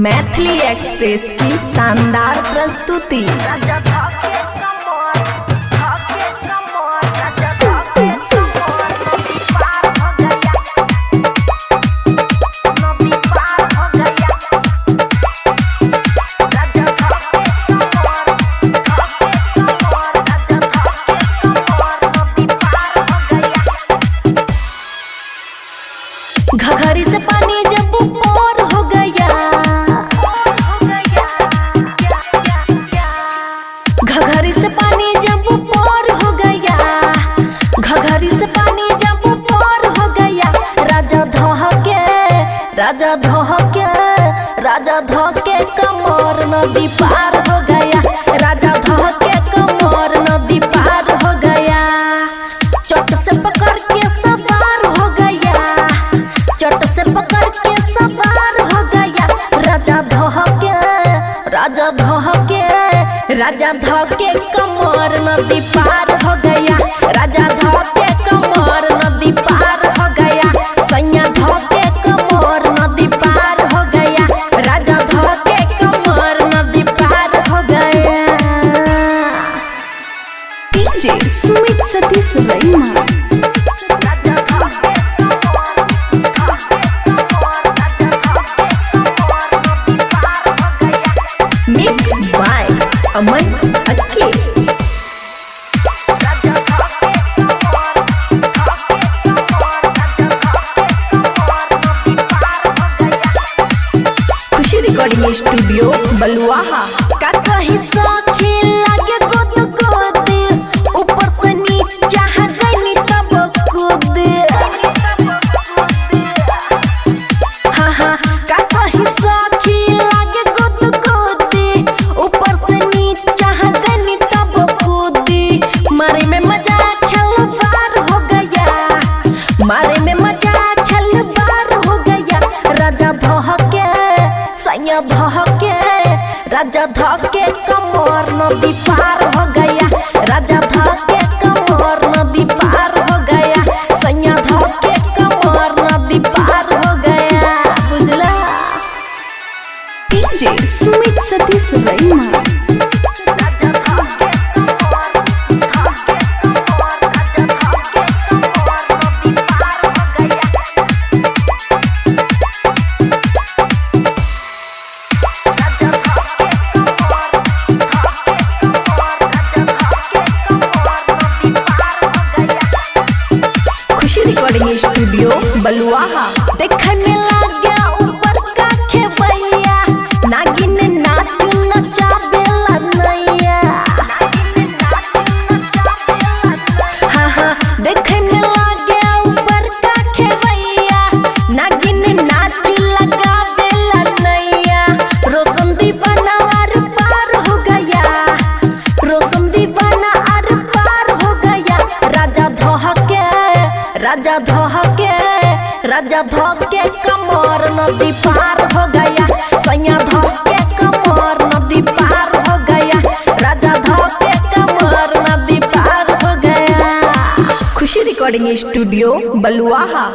Maithili express की शानदार प्रस्तुति। घघरी से पानी जब ऊपर हो गया, घघरी से पानी जब ऊपर हो गया, घघरी से पानी जब ऊपर हो गया, राजा धोके राजा धोके राजा धोके कमर नदी पार हो गया, राजा धोके कमर नदी पार हो गया। चट से पकड़ के सवार हो गया, चट से पकड़ के सवार हो गया, राजा धोके राजा धोके राजा धोके कमर नदी पार हो गया, राजा धोके कमर नदी पार हो गया, सैया धोके कमर नदी पार हो गया, राजा धोके कमर नदी पार हो गया। DJ Sumit Satish Raima. Mixed by Aman Akke। खुशी रिकॉर्डिंग स्टूडियो बलुआहा। का कहीं सखी लागे गुद गुद, ऊपर से नीचा गई तब कूद। हाँ हाँ का कहीं सखी लागे गुद गुद, ऊपर से नीचा गई तब कूद। मारे में मजा खिलवाड़ हो गया, मारे में मजा खिलवाड़ हो गया, राजा धोके सैया धोके राजा धोके कमर नदी पार हो गया, राजा धोके कमर नदी पार हो गया, सैया धोके कमर नदी पार हो गया। बुझला। डीजे सुमित सतीश रईमा। खुशी रिकॉर्डिंग स्टूडियो बलुआहा। देखे में लाग्या ऊपर का खेबैया, नागिन नाचू नचावेला नैया। हाँ हाँ देखे में लाग्या ऊपर का खेबैया, नागिन नाचू लगावेला नैया। रोशन दीवाना आर पार हो गया, रोशन दीवाना आर पार हो गया, राजा धोके राजा धोके राजा धोके कमर नदी पार हो गया, सैया धोके कमर नदी पार हो गया, राजा धोके कमर नदी पार हो गया। खुशी रिकॉर्डिंग स्टूडियो बलुआहा।